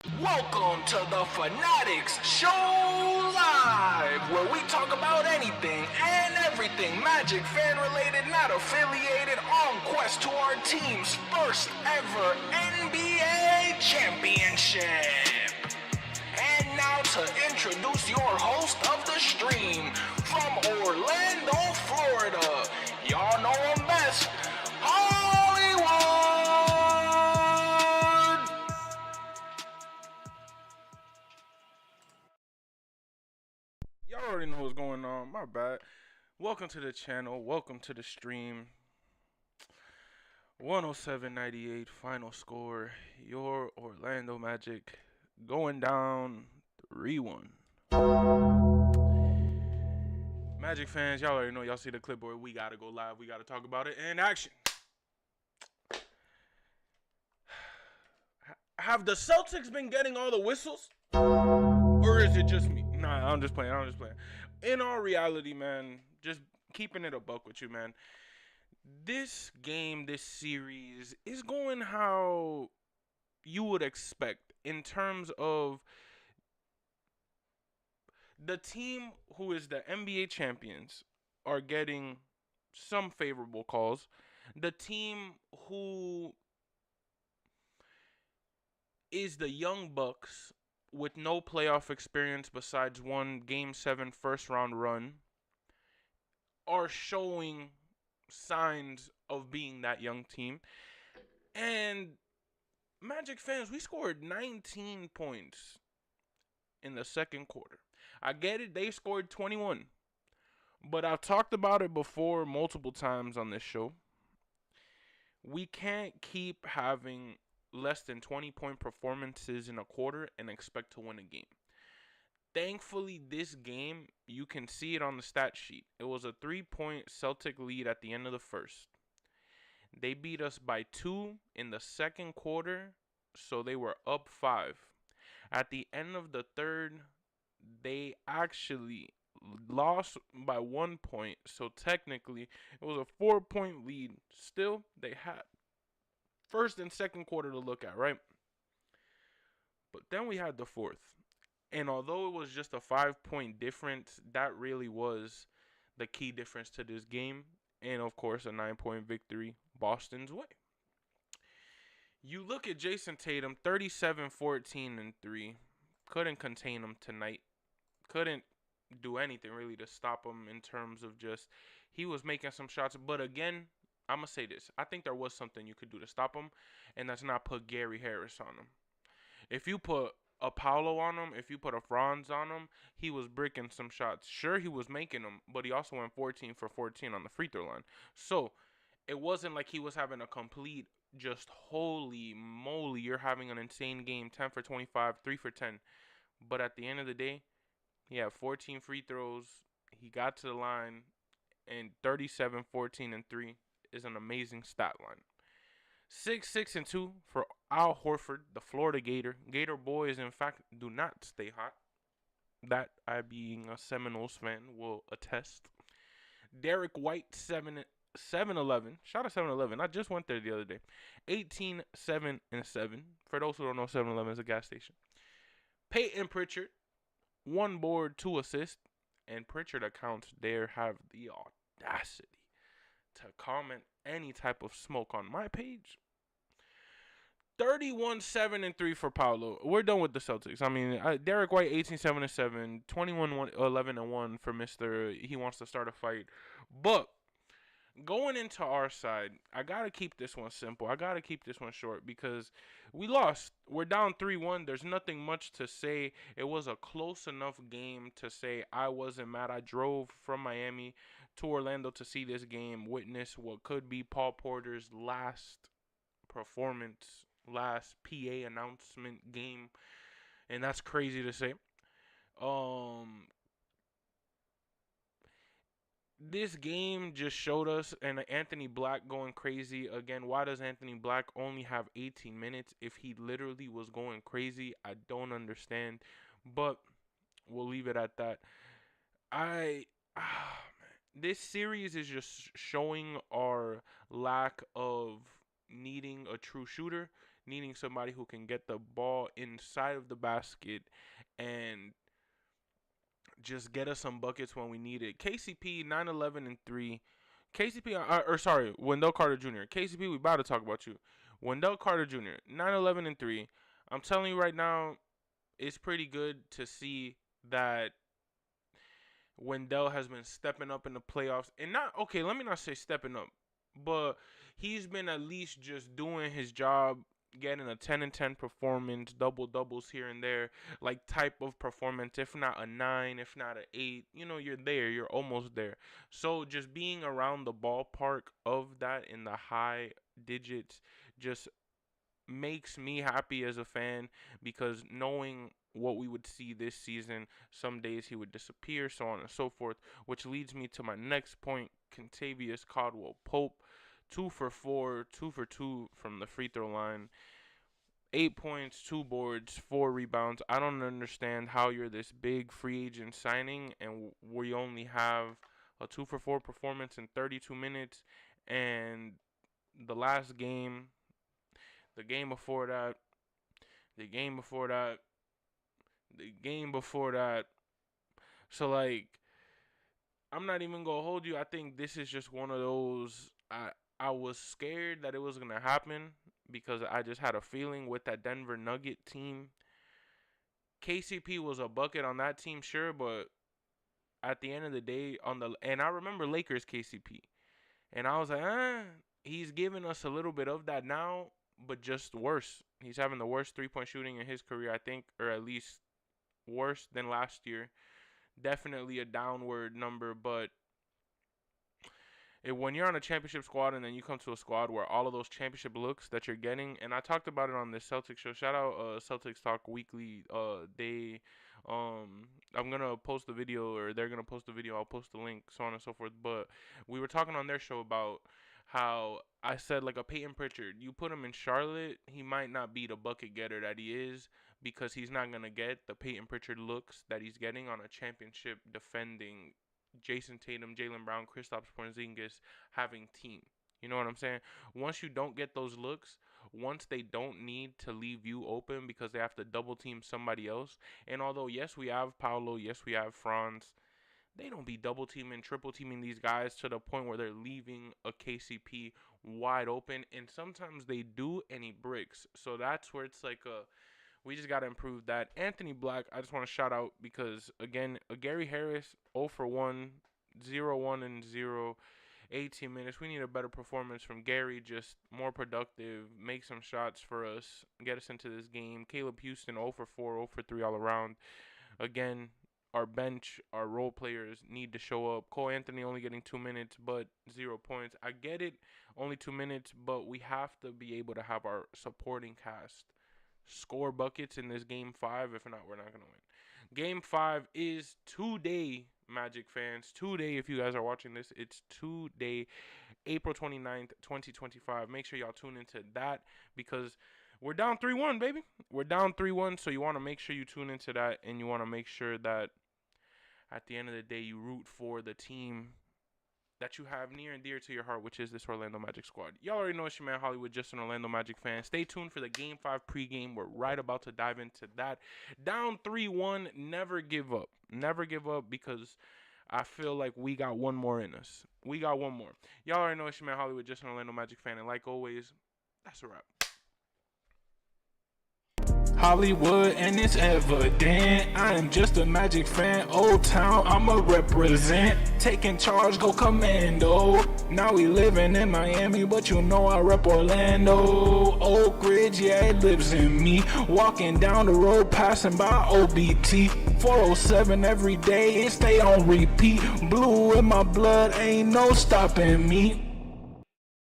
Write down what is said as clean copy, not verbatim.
Welcome to the Fannattics Show Live, where we talk about anything and everything Magic fan related, not affiliated, on quest to our team's first ever NBA championship. And now to introduce your host of the stream, from Orlando, Florida. Y'all know him best, Hollywood! Y'all already know what's going on. My bad. Welcome to the channel. Welcome to the stream. 107-98 final score. Your Orlando Magic going down 3-1. Magic fans, y'all already know. Y'all see the clipboard. We gotta go live. We gotta talk about it in action. Have the Celtics been getting all the whistles? Or is it just me? Nah, I'm just playing. In all reality, man, just keeping it a buck with you, man. This game, this series is going how you would expect in terms of the team who is the NBA champions are getting some favorable calls. The team who is the Young Bucks with no playoff experience besides one Game 7 first round run are showing signs of being that young team. And Magic fans, we scored 19 points in the second quarter. I get it, they scored 21. But I've talked about it before multiple times on this show. We can't keep having less than 20-point performances in a quarter and expect to win a game. Thankfully, this game, you can see it on the stat sheet. It was a 3-point Celtic lead at the end of the first. They beat us by 2 in the second quarter, so they were up 5. At the end of the third, they actually lost by 1 point, so technically it was a 4-point lead. Still, they had first and second quarter to look at, right? But then we had the fourth. And although it was just a 5-point difference, that really was the key difference to this game. And, of course, a 9-point victory Boston's way. You look at Jason Tatum, 37, 14, and 3. Couldn't contain him tonight. Couldn't do anything really to stop him in terms of just he was making some shots. But, again, I'm going to say this. I think there was something you could do to stop him, and that's not put Gary Harris on him. If you put a Paolo on him, if you put a Franz on him, he was bricking some shots. Sure, he was making them, but he also went 14 for 14 on the free throw line. So, it wasn't like he was having a complete just holy moly, you're having an insane game, 10 for 25, 3 for 10. But at the end of the day, he had 14 free throws. He got to the line, and 37, 14, and 3 is an amazing stat line. 6, 6, and 2 for Al Horford, the Florida Gator. Gator boys, in fact, do not stay hot. That I, being a Seminoles fan, will attest. Derek White, 7-11. Shout out 7-Eleven. I just went there the other day. 18, 7, and 7. For those who don't know, 7-Eleven is a gas station. Peyton Pritchard, 1 board, 2 assists. And Pritchard accounts there have the audacity to comment any type of smoke on my page. 31, 7, and 3 for Paolo. We're done with the Celtics. I mean, Derek White, 18, 7, and 7. 21, 11, and 1 for Mr. He wants to start a fight. But going into our side, I got to keep this one simple. I got to keep this one short because we lost. We're down 3-1. There's nothing much to say. It was a close enough game to say I wasn't mad. I drove from Miami to Orlando to see this game, witness what could be Paul Porter's last performance, last PA announcement game, and that's crazy to say. This game just showed us, and Anthony Black going crazy again. Why does Anthony Black only have 18 minutes if he literally was going crazy? I don't understand, but we'll leave it at that. This series is just showing our lack of needing a true shooter, needing somebody who can get the ball inside of the basket and just get us some buckets when we need it. KCP 9-11-3. Wendell Carter Jr. KCP, we about to talk about you. Wendell Carter Jr. 9-11-3. I'm telling you right now, it's pretty good to see that Wendell has been stepping up in the playoffs. And let me not say stepping up, but he's been at least just doing his job, getting a 10-10 performance, doubles here and there, like type of performance, if not a 9, if not an 8, you're there, you're almost there. So just being around the ballpark of that in the high digits just makes me happy as a fan, because knowing what we would see this season, some days he would disappear, so on and so forth, which leads me to my next point. Kentavious Caldwell-Pope, 2 for 4, 2 for 2 from the free throw line, 8 points, 2 boards, 4 rebounds. I don't understand how you're this big free agent signing and we only have a 2 for 4 performance in 32 minutes, and the last game, the game before that, the game before that, the game before that. So, like, I'm not even going to hold you. I think this is just one of those, I was scared that it was going to happen because I just had a feeling with that Denver Nugget team. KCP was a bucket on that team, sure, but at the end of the day, and I remember Lakers KCP, and I was like, he's giving us a little bit of that now, but just worse. He's having the worst three-point shooting in his career, I think, or at least worse than last year. Definitely a downward number, but when you're on a championship squad and then you come to a squad where all of those championship looks that you're getting, and I talked about it on the Celtics show. Shout out Celtics Talk Weekly. I'm going to post the video, or they're going to post the video. I'll post the link, so on and so forth. But we were talking on their show about how I said, like, a Peyton Pritchard, you put him in Charlotte, he might not be the bucket getter that he is, because he's not going to get the Peyton Pritchard looks that he's getting on a championship defending Jason Tatum, Jaylen Brown, Kristaps Porzingis having team. You know what I'm saying? Once you don't get those looks, once they don't need to leave you open because they have to double team somebody else, and although, yes, we have Paolo, yes, we have Franz, they don't be double teaming, triple teaming these guys to the point where they're leaving a KCP wide open, and sometimes they do, and he breaks. So that's where it's like we just got to improve that. Anthony Black, I just want to shout out because, again, Gary Harris, 0 for 1, 0-1 and 0, 18 minutes. We need a better performance from Gary, just more productive, make some shots for us, get us into this game. Caleb Houston, 0 for 4, 0 for 3 all around. Again, our bench, our role players need to show up. Cole Anthony only getting 2 minutes, but 0 points. I get it, only 2 minutes, but we have to be able to have our supporting cast score buckets in this Game 5. If not, we're not going to win. Game 5 is today, Magic fans. Today, if you guys are watching this, it's today, April 29th, 2025. Make sure y'all tune into that because we're down 3-1, baby. We're down 3-1, so you want to make sure you tune into that, and you want to make sure that at the end of the day, you root for the team that you have near and dear to your heart, which is this Orlando Magic squad. Y'all already know it's your man Hollywood, just an Orlando Magic fan. Stay tuned for the Game 5 pregame. We're right about to dive into that. Down 3-1, never give up. Never give up because I feel like we got one more in us. We got one more. Y'all already know it's your man Hollywood, just an Orlando Magic fan. And like always, that's a wrap. Hollywood, and it's evident I am just a Magic fan. Old Town, I'ma represent. Taking charge, go commando. Now we living in Miami, but you know I rep Orlando. Oak Ridge, yeah, it lives in me. Walking down the road, passing by OBT. 407 every day, it stay on repeat. Blue in my blood, ain't no stopping me.